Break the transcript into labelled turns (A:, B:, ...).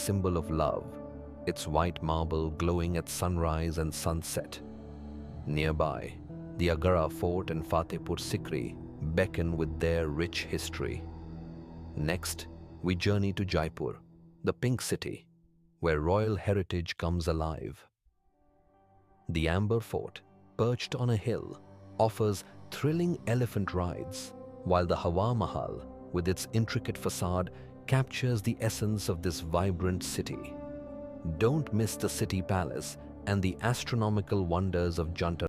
A: symbol of love, its white marble glowing at sunrise and sunset. Nearby, the Agra Fort and Fatehpur Sikri beckon with their rich history. Next, we journey to Jaipur, the Pink City, where royal heritage comes alive. The Amber Fort, perched on a hill, offers thrilling elephant rides, while the Hawa Mahal, with its intricate facade, captures the essence of this vibrant city. Don't miss the city palace and the astronomical wonders of Jantar